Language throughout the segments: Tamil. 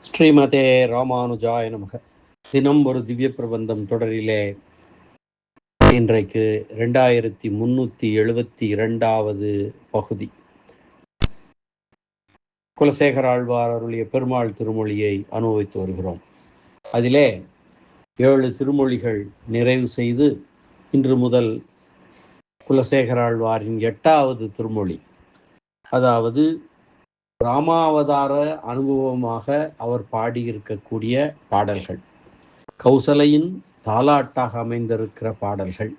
ஸ்ரீமதே ராமானுஜாய நமக. தினம் ஒரு திவ்ய பிரபந்தம் தொடரிலே இன்றைக்கு 2372வது பகுதி. குலசேகர ஆழ்வார் அருளிய பெருமாள் திருமொழியை அனுபவித்து வருகிறோம். அதிலே 7 திருமொழிகள் நிறைவு செய்து இன்று முதல் குலசேகர ஆழ்வாரின் 8வது திருமொழி, அதாவது ராமாவதார அனுபவமாக அவர் பாடியிருக்கக்கூடிய பாடல்கள், கௌசலையின் தாலாட்டாக அமைந்திருக்கிற பாடல்கள்.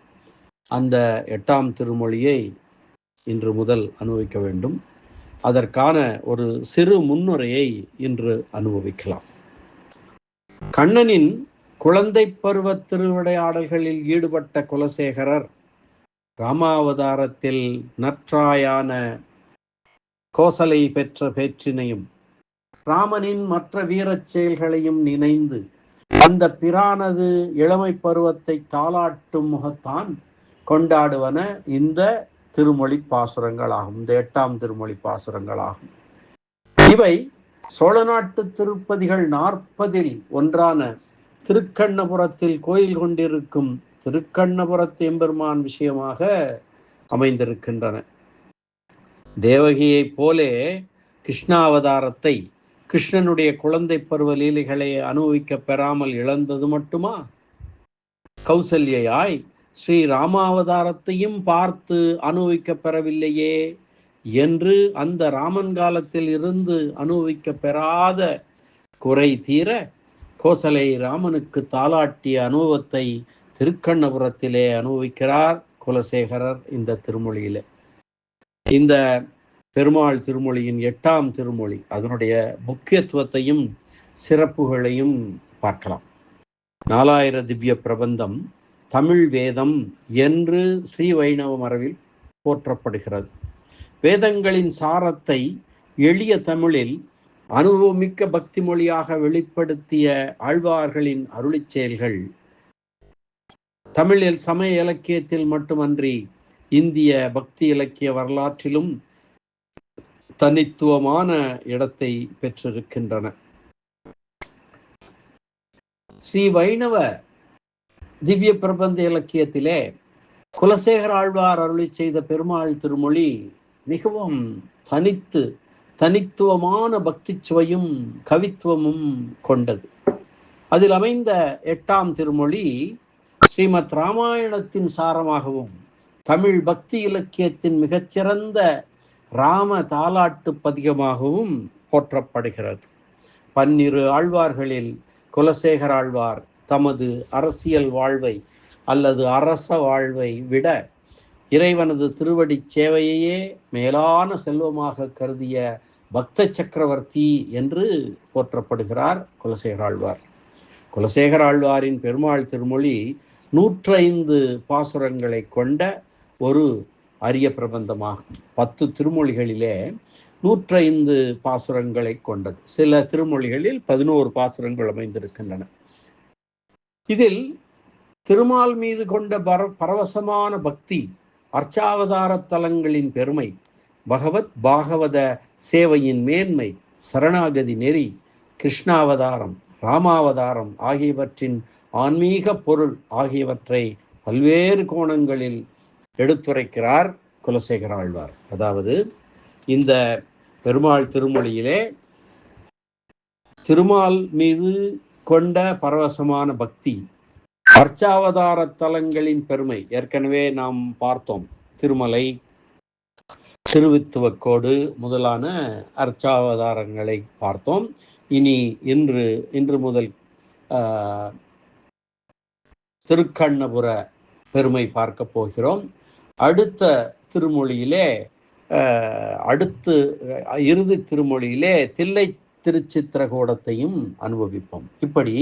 அந்த 8ஆம் திருமொழியை இன்று முதல் அனுபவிக்க வேண்டும். அதற்கான ஒரு சிறு முன்னுரையை இன்று அனுபவிக்கலாம். கண்ணனின் குழந்தை பருவ திருவிளையாடல்களில் ஈடுபட்ட குலசேகரர் ராமாவதாரத்தில் நற்றாயான கோசலை பெற்ற பேற்றினையும் ராமனின் மற்ற வீரச் செயல்களையும் நினைந்து அந்த பிரானது இளமை பருவத்தை தாலாட்டும் முகத்தான் கொண்டாடுவன இந்த திருமொழி பாசுரங்களாகும். இந்த 8ஆம் திருமொழி பாசுரங்களாகும். இவை சோழ நாட்டு திருப்பதிகள் 40 ஒன்றான திருக்கண்ணபுரத்தில் கோயில் கொண்டிருக்கும் திருக்கண்ணபுரத்து எம்பெருமான் விஷயமாக அமைந்திருக்கின்றன. தேவகியைப் போலே கிருஷ்ணாவதாரத்தை, கிருஷ்ணனுடைய குழந்தை பருவ லீலைகளை அனுபவிக்க பெறாமல் இழந்தது மட்டுமா? கௌசல்யாய் ஸ்ரீ ராமாவதாரத்தையும் பார்த்து அனுபவிக்க பெறவில்லையே என்று அந்த ராமன் காலத்தில் இருந்து அனுபவிக்க பெறாத குறை தீர கோசலை ராமனுக்கு தாலாட்டிய அனுபவத்தை திருக்கண்ணபுரத்திலே அனுபவிக்கிறார் குலசேகரர் இந்த திருமொழியிலே. இந்த பெருமாள் திருமொழியின் 8ஆம் திருமொழி, அதனுடைய முக்கியத்துவத்தையும் சிறப்புகளையும் பார்க்கலாம். 4000 திவ்ய பிரபந்தம் தமிழ் வேதம் என்று ஸ்ரீ வைணவ மரபில் போற்றப்படுகிறது. வேதங்களின் சாரத்தை எளிய தமிழில் அனுபவமிக்க பக்தி மொழியாக வெளிப்படுத்திய ஆழ்வார்களின் அருளிச் செயல்கள் தமிழில் சமய இலக்கியத்தில் மட்டுமன்றி இந்திய பக்தி இலக்கிய வரலாற்றிலும் தனித்துவமான இடத்தை பெற்றிருக்கின்றன. ஸ்ரீ வைணவ திவ்ய பிரபந்த இலக்கியத்திலே குலசேகர ஆழ்வார் அருளி செய்த பெருமாள் திருமொழி மிகவும் தனித்துவமான பக்தி சுவையும் கவித்துவமும் கொண்டது. அதில் அமைந்த 8ஆம் திருமொழி ஸ்ரீமத் ராமாயணத்தின் சாரமாகவும் தமிழ் பக்தி இலக்கியத்தின் மிகச்சிறந்த ராம தாலாட்டு பதிகமாகவும் போற்றப்படுகிறது. 12 ஆழ்வார்களில் குலசேகர ஆழ்வார் தமது அரசியல் வாழ்வை அல்லது அரச வாழ்வை விட இறைவனது திருவடி சேவையையே மேலான செல்வமாக கருதிய பக்த சக்கரவர்த்தி என்று போற்றப்படுகிறார் குலசேகர ஆழ்வார். குலசேகர ஆழ்வாரின் பெருமாள் திருமொழி 105 பாசுரங்களை கொண்ட ஒரு அரிய பிரபந்தமாகும். 10 திருமொழிகளிலே 105 பாசுரங்களை கொண்டது. சில திருமொழிகளில் 11 பாசுரங்கள் அமைந்திருக்கின்றன. இதில் திருமால் மீது கொண்ட பரவசமான பக்தி, அர்ச்சாவதார தலங்களின் பெருமை, பகவத் பாகவத சேவையின் மேன்மை, சரணாகதி நெறி, கிருஷ்ணாவதாரம், ராமாவதாரம் ஆகியவற்றின் ஆன்மீக பொருள் ஆகியவற்றை பல்வேறு கோணங்களில் எடுத்துரைக்கிறார் குலசேகர ஆழ்வார். அதாவது இந்த பெருமாள் திருமொழியிலே திருமால் மீது கொண்ட பரவசமான பக்தி, அர்ச்சாவதார தலங்களின் பெருமை ஏற்கனவே நாம் பார்த்தோம். திருமலை, திருவித்துவக்கோடு முதலான அர்ச்சாவதாரங்களை பார்த்தோம். இன்று முதல் திருக்கண்ணபுர பெருமை பார்க்க போகிறோம். அடுத்த திருமொழியிலே இறுதி திருமொழியிலே தில்லை திருச்சித்திரகூடத்தையும் அனுபவிப்போம். இப்படி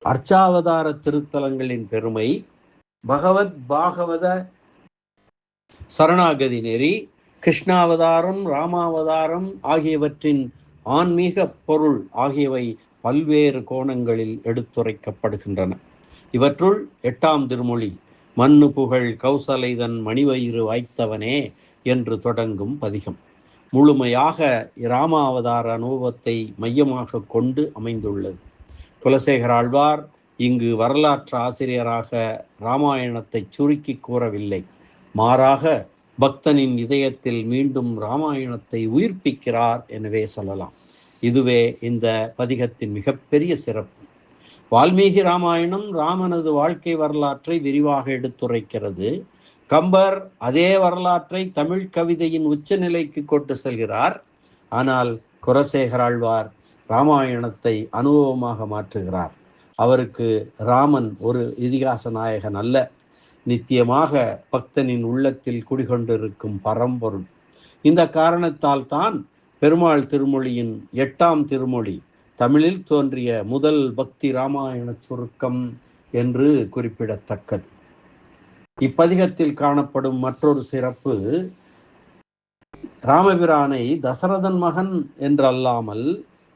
அர்ச்சாவதார திருத்தலங்களின் பெருமை, பகவத் பாகவத சரணாகதி நெறி, கிருஷ்ணாவதாரம், ராமாவதாரம் ஆகியவற்றின் ஆன்மீக பொருள் ஆகியவை பல்வேறு கோணங்களில் எடுத்துரைக்கப்படுகின்றன. இவற்றுள் 8ஆம் திருமொழி மண்ணு புகழ் கௌசலைதன் மணிவயிறு வாய்த்தவனே என்று தொடங்கும் பதிகம். முழுமையாக இராமாவதார அனுபவத்தை மையமாக கொண்டு அமைந்துள்ளது. குலசேகர ஆழ்வார் இங்கு வரலாற்று ஆசிரியராக இராமாயணத்தை சுருக்கி கூறவில்லை. மாறாக பக்தனின் இதயத்தில் மீண்டும் இராமாயணத்தை உயிர்ப்பிக்கிறார் எனவே சொல்லலாம். இதுவே இந்த பதிகத்தின் மிகப்பெரிய சிறப்பு. வால்மீகி ராமாயணம் ராமனது வாழ்க்கை வரலாற்றை விரிவாக எடுத்துரைக்கிறது. கம்பர் அதே வரலாற்றை தமிழ் கவிதையின் உச்சநிலைக்கு கொண்டு செல்கிறார். ஆனால் குலசேகர ஆழ்வார் ராமாயணத்தை அனுபவமாக மாற்றுகிறார். அவருக்கு ராமன் ஒரு இதிகாச நாயகன் அல்ல, நித்தியமாக பக்தனின் உள்ளத்தில் குடிகொண்டிருக்கும் பரம்பொருள். இந்த காரணத்தால் தான் பெருமாள் திருமொழியின் 8ஆம் திருமொழி தமிழில் தோன்றிய முதல் பக்தி இராமாயண சுருக்கம் என்று குறிப்பிடத்தக்கது. இப்பதிகத்தில் காணப்படும் மற்றொரு சிறப்பு, ராமபிரானை தசரதன் மகன் என்றல்லாமல்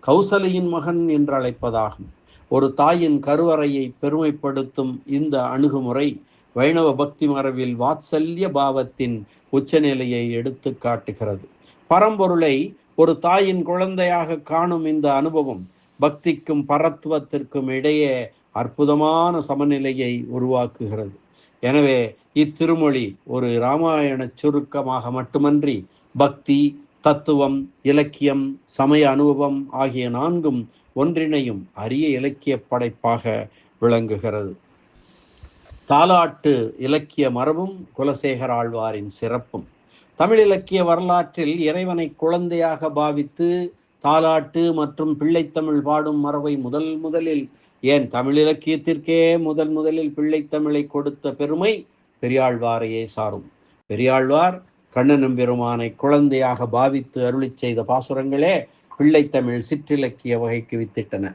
கௌசலையின் மகன் என்று அழைப்பதாகும். ஒரு தாயின் கருவறையை பெருமைப்படுத்தும் இந்த அணுகுமுறை வைணவ பக்தி மரபில் வாத்சல்ய பாவத்தின் உச்சநிலையை எடுத்து காட்டுகிறது. பரம்பொருளை ஒரு தாயின் குழந்தையாக காணும் இந்த அனுபவம் பக்திக்கும் பரத்துவத்திற்கும் இடையே அற்புதமான சமநிலையை உருவாக்குகிறது. எனவே இத்திருமொழி ஒரு இராமாயண சுருக்கமாக மட்டுமன்றி பக்தி, தத்துவம், இலக்கியம், சமய அனுபவம் ஆகிய 4ம் ஒன்றிணையும் அரிய இலக்கிய படைப்பாக விளங்குகிறது. தாலாட்டு இலக்கிய மரபும் குலசேகர ஆழ்வாரின் சிறப்பும். தமிழ் இலக்கிய வரலாற்றில் இறைவனை குழந்தையாக பாவித்து தாலாட்டு மற்றும் பிள்ளைத்தமிழ் பாடும் மரபை முதலில் ஏன் தமிழ் இலக்கியத்திற்கே முதலில் பிள்ளைத்தமிழை கொடுத்த பெருமை பெரியாழ்வாரையே சாரும். பெரியாழ்வார் கண்ணன் பெருமானை குழந்தையாக பாவித்து அருளி செய்த பாசுரங்களே பிள்ளைத்தமிழ் சிற்றிலக்கிய வகைக்கு வித்திட்டன.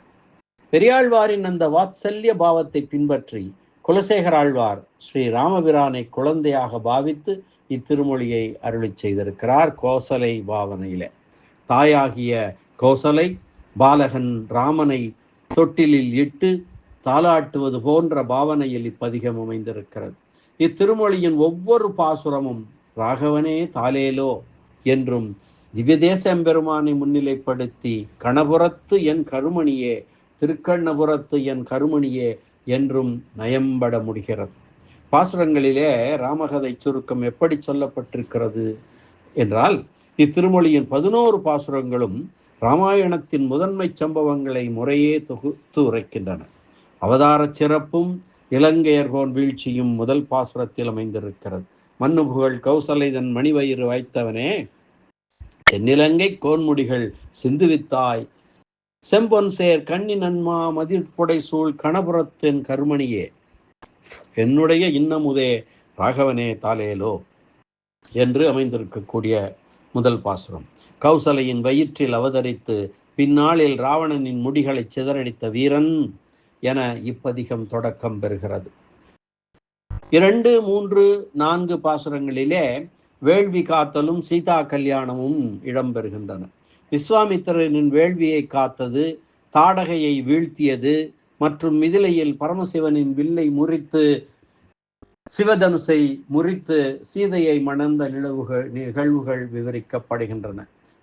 பெரியாழ்வாரின் அந்த வாத்சல்ய பாவத்தை பின்பற்றி குலசேகர ஆழ்வார் ஸ்ரீ ராமபிரானை குழந்தையாக பாவித்து இத்திருமொழியை அருளி செய்திருக்கிறார். கோசலை பாவனையிலே தாயாகிய கோசலை பாலகன் ராமனை தொட்டிலில் இட்டு தாலாட்டுவது போன்ற பாவனையில் இப்பதிகம் அமைந்திருக்கிறது. இத்திருமொழியின் ஒவ்வொரு பாசுரமும் ராகவனே தாலேலோ என்றும் திவ்யதேச எம்பெருமானை முன்னிலைப்படுத்தி கணபுரத்து என் கருமணியே, திருக்கண்ணபுரத்து என் கருமணியே என்றும் நயம்பட முடிகிறது. பாசுரங்களிலே ராமகதை சுருக்கம் எப்படி சொல்லப்பட்டிருக்கிறது என்றால், இத்திருமொழியின் 11 பாசுரங்களும் இராமாயணத்தின் முதன்மை சம்பவங்களை முறையே தொகுத்து உரைக்கின்றன. அவதார சிறப்பும் இலங்கையர்கோன் வீழ்ச்சியும் முதல் பாசுரத்தில் அமைந்திருக்கிறது. மண்ணு புகழ் கௌசலை தன் மணிவயிறு வைத்தவனே, தென்னிலங்கை கோன்முடிகள் சிந்துவித்தாய், செம்பொன் சேர் கண்ணி நன்மா மதிப்புடை சூழ் கணபுரத்தின் கருமணியே, என்னுடைய இன்னமுதே ராகவனே தாலேலோ என்று அமைந்திருக்கக்கூடிய முதல் பாசுரம். கௌசலையின் வயிற்றில் அவதரித்து பின்னாளில் ராவணனின் முடிகளை சிதறடித்த வீரன் என இப்பதிகம் தொடக்கம் பெறுகிறது. 2, 3, 4 பாசுரங்களிலே வேள்வி காத்தலும் சீதா கல்யாணமும் இடம்பெறுகின்றன. விஸ்வாமித்திரனின் வேள்வியை காத்தது, தாடகையை வீழ்த்தியது மற்றும் மிதிலையில் பரமசிவனின் வில்லை முறித்து சிவதனுசை முறித்து சீதையை மணந்த நிகழ்வுகள் விவரிக்கப்படுகின்றன.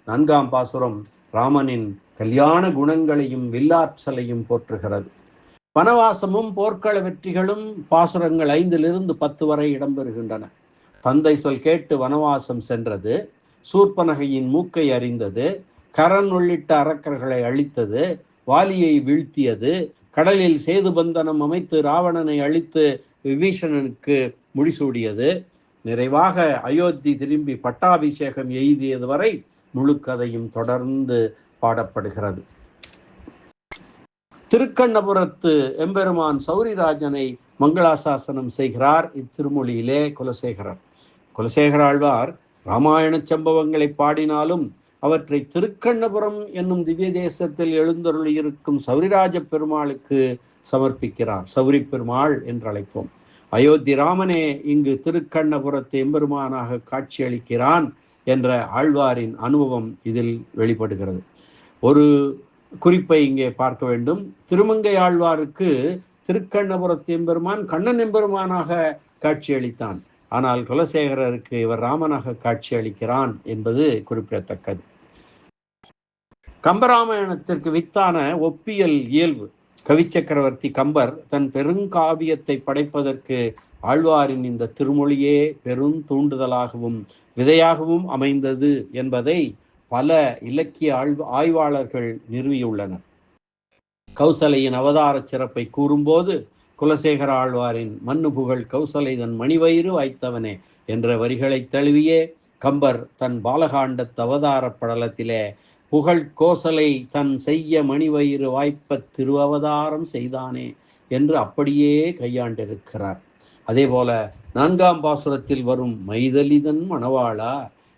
4ஆம் பாசுரம் ராமனின் கல்யாண குணங்களையும் வில்லாற்றலையும் போற்றுகிறது. வனவாசமும் போர்க்கள வெற்றிகளும் பாசுரங்கள் 5லிருந்து 10 வரை இடம்பெறுகின்றன. தந்தை சொல் கேட்டு வனவாசம் சென்றது, சூர்பனகையின் மூக்கை அறிந்தது, கரன் உள்ளிட்ட அரக்கர்களை அழித்தது, வாலியை வீழ்த்தியது, கடலில் சேது பந்தனம் அமைத்து ராவணனை அழித்து விபீஷணனுக்கு முடிசூடியது, நிறைவாக அயோத்தி திரும்பி பட்டாபிஷேகம் எய்தியது வரை முழு கதையும் தொடர்ந்து பாடப்படுகிறது. திருக்கண்ணபுரத்து எம்பெருமான் சௌரிராஜனை மங்களாசாசனம் செய்கிறார் இத்திருமொழியிலே குலசேகரர். குலசேகர ஆழ்வார் இராமாயண சம்பவங்களை பாடினாலும் அவற்றை திருக்கண்ணபுரம் என்னும் திவ்ய தேசத்தில் எழுந்தருளியிருக்கும் சௌரிராஜ பெருமாளுக்கு சமர்ப்பிக்கிறார். சௌரி பெருமாள் என்று அழைப்போம். அயோத்தி ராமனே இங்கு திருக்கண்ணபுரத்து எம்பெருமானாக காட்சியளிக்கிறான் என்ற ஆழ்வாரின் அனுபவம் இதில் வெளிப்படுகிறது. ஒரு குறிப்பை இங்கே பார்க்க வேண்டும். திருமங்கை ஆழ்வாருக்கு திருக்கண்ணபுரத்து எம்பெருமான் கண்ணன் எம்பெருமானாக காட்சியளித்தான். ஆனால் குலசேகரருக்கு இவர் ராமனாக காட்சி அளிக்கிறான் என்பது குறிப்பிடத்தக்கது. கம்பராமாயணத்திற்கு வித்தான ஒப்பியல் இயல்பு கவிச்சக்கரவர்த்தி கம்பர் தன் பெருங்காவியத்தை படைப்பதற்கு ஆழ்வாரின் இந்த திருமொழியே பெரும் தூண்டுதலாகவும் விதையாகவும் அமைந்தது என்பதை பல இலக்கிய ஆய்வாளர்கள் நிறுவியுள்ளனர். கௌசலையின் அவதார சிறப்பை கூறும்போது குலசேகர ஆழ்வாரின் மண்ணு புகழ் கௌசலை தன் மணிவயிறு வாய்த்தவனே என்ற வரிகளை தழுவியே கம்பர் தன் பாலகாண்டத்து அவதார படலத்திலே புகழ் கோசலை தன் செய்ய மணிவயிறு வாய்ப்ப திருவவதாரம் செய்தானே என்று அப்படியே கையாண்டிருக்கிறார். அதே போல 4ஆம் பாசுரத்தில் வரும் மைதலிதன் மணவாளா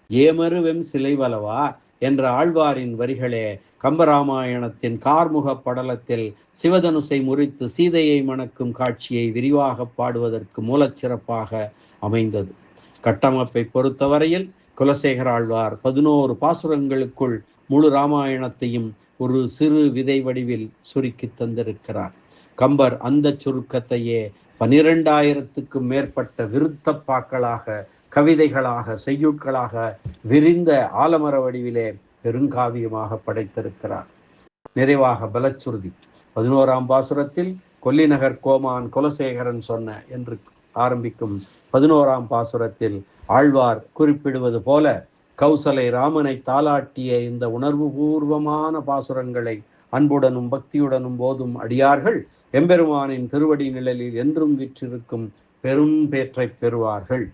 ஏமருவெம் சிலைவலவா என்ற ஆழ்வாரின் வரிகளே கம்பராமாயணத்தின் கார்முக படலத்தில் சிவதனுசை முறித்து சீதையை மணக்கும் காட்சியை விரிவாக பாடுவதற்கு மூலச்சிறப்பாக அமைந்தது. கட்டமைப்பை பொறுத்தவரையில் குலசேகர ஆழ்வார் 11 பாசுரங்களுக்குள் முழு ராமாயணத்தையும் ஒரு சிறு விதை வடிவில் சுருக்கி தந்திருக்கிறார். கம்பர் அந்த சுருக்கத்தையே 12,000க்கும் மேற்பட்ட விருத்தப்பாக்களாக, கவிதைகளாக, செய்யுட்களாக விரிந்த ஆலமர வடிவிலே பெருங்காவியமாக படைத்திருக்கிறார். நிறைவாக பலச்சுருதி 11ஆம் பாசுரத்தில் கொல்லிநகர் கோமான் குலசேகரன் சொன்ன என்று ஆரம்பிக்கும் 11ஆம் பாசுரத்தில் ஆழ்வார் குறிப்பிடுவது போல கௌசலை ராமனை தாலாட்டிய இந்த உணர்வுபூர்வமான பாசுரங்களை அன்புடனும் பக்தியுடனும் போதும் அடியார்கள் எம்பெருமானின் திருவடி நிழலில் என்றும் விற்றிருக்கும் பெரும் பேற்றை பெறுவார்கள்.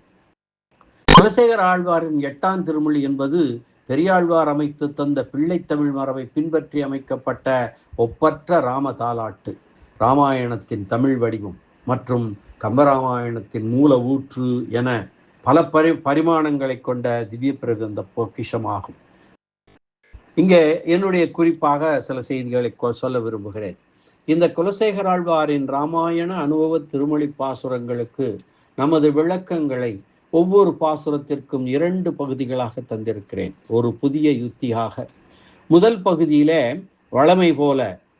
குலசேகர ஆழ்வாரின் 8ஆம் திருமொழி என்பது பெரியாழ்வார் அமைத்து தந்த பிள்ளைத்தமிழ் மரபை பின்பற்றி அமைக்கப்பட்ட ஒப்பற்ற ராம தாலாட்டு. இராமாயணத்தின் தமிழ் வடிவம் மற்றும் கம்பராமாயணத்தின் மூல ஊற்று என பல பரிமாணங்களை கொண்ட திவ்ய பிரபந்த பொக்கிஷமாகும். இங்கே என்னுடைய குறிப்பாக சில செய்திகளை சொல்ல விரும்புகிறேன். இந்த குலசேகர ஆழ்வாரின் இராமாயண அனுபவ திருமொழி பாசுரங்களுக்கு நமது விளக்கங்களை ஒவ்வொரு பாசுரத்திற்கும் 2 பகுதிகளாக தந்திருக்கிறேன், ஒரு புதிய யுத்தியாக. முதல் பகுதியிலே வழமை போல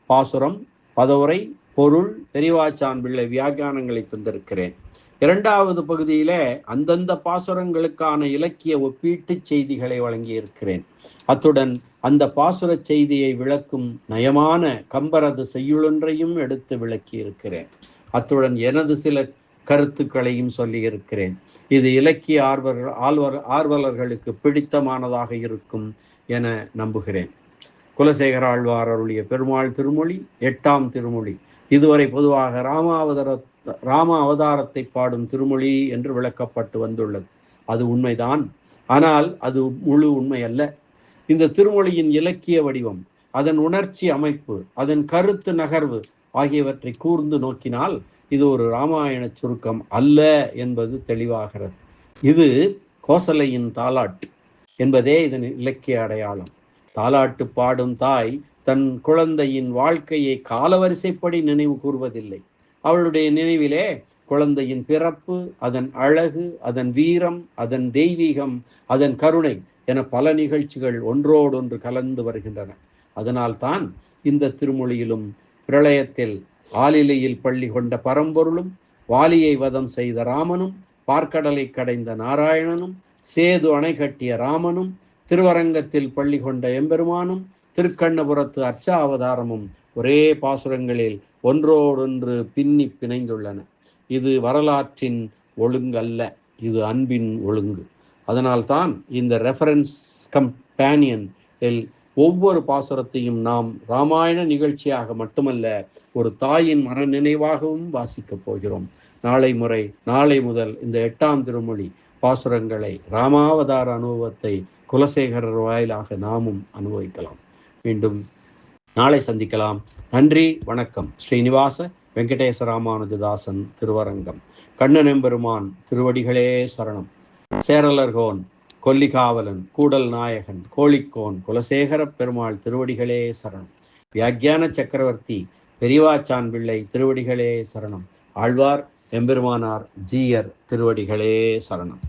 பாசுரம், பதவுரை, பொருள், பெரியவாச்சான் பிள்ளை வியாக்கியானங்களை தந்திருக்கிறேன். 2வது பகுதியிலே அந்தந்த பாசுரங்களுக்கான இலக்கிய ஒப்பீட்டு செய்திகளை வழங்கியிருக்கிறேன். அத்துடன் அந்த பாசுர செய்தியை விளக்கும் நயமான கம்பரது செய்யுளொன்றையும் எடுத்து விளக்கி இருக்கிறேன். அத்துடன் எனது சில கருத்துக்களையும் சொல்லியிருக்கிறேன். இது இலக்கிய ஆர்வலர்களுக்கு பிடித்தமானதாக இருக்கும் என நம்புகிறேன். குலசேகர ஆழ்வார் அருளிய பெருமாள் திருமொழி 8ஆம் திருமொழி இதுவரை பொதுவாக ராம அவதாரத்தை பாடும் திருமொழி என்று விளக்கப்பட்டு வந்துள்ளது. அது உண்மைதான், ஆனால் அது முழு உண்மை அல்ல. இந்த திருமொழியின் இலக்கிய வடிவம், அதன் உணர்ச்சி அமைப்பு, அதன் கருத்து நகர்வு ஆகியவற்றை கூர்ந்து நோக்கினால் இது ஒரு இராமாயண சுருக்கம் அல்ல என்பது தெளிவாகிறது. இது கோசலையின் தாலாட்டு என்பதே இதன் இலக்கிய அடையாளம். தாலாட்டு பாடும் தாய் தன் குழந்தையின் வாழ்க்கையை காலவரிசைப்படி நினைவு கூறுவதில்லை. அவளுடைய நினைவிலே குழந்தையின் பிறப்பு, அதன் அழகு, அதன் வீரம், அதன் தெய்வீகம், அதன் கருணை என பல நிகழ்ச்சிகள் ஒன்றோடொன்று கலந்து வருகின்றன. அதனால்தான் இந்த திருமொழியிலும் பிரளயத்தில் ஆலிலையில் பள்ளி கொண்ட பரம்பொருளும், வாலியை வதம் செய்த ராமனும், பார்க்கடலை கடைந்த நாராயணனும், சேது அணை கட்டிய ராமனும், திருவரங்கத்தில் பள்ளி கொண்ட எம்பெருமானும், திருக்கண்ணபுரத்து அர்ச்சாவதாரமும் ஒரே பாசுரங்களில் ஒன்றோடொன்று பின்னி பிணைந்துள்ளன. இது வரலாற்றின் ஒழுங்கல்ல, இது அன்பின் ஒழுங்கு. அதனால்தான் இந்த ரெஃபரன்ஸ் கம்பேனியன் ஒவ்வொரு பாசுரத்தையும் நாம் இராமாயண நிகழ்ச்சியாக மட்டுமல்ல, ஒரு தாயின் மர நினைவாகவும் வாசிக்கப் போகிறோம். நாளை முதல் இந்த 8ஆம் திருமொழி பாசுரங்களை, ராமாவதார அனுபவத்தை குலசேகரர் வாயிலாக நாமும் அனுபவிக்கலாம். மீண்டும் நாளை சந்திக்கலாம். நன்றி, வணக்கம். ஸ்ரீனிவாச வெங்கடேச ராமானுஜதாசன், திருவரங்கம். கண்ணனெம்பெருமான் திருவடிகளே சரணம். சேரலர்கோன், கொல்லிகாவலன், கூடல் நாயகன், கோழிக்கோன், குலசேகர பெருமாள் திருவடிகளே சரணம். வியாக்கியான சக்கரவர்த்தி பெரியவாச்சான் பிள்ளை திருவடிகளே சரணம். ஆழ்வார் எம்பெருமானார் ஜீயர் திருவடிகளே சரணம்.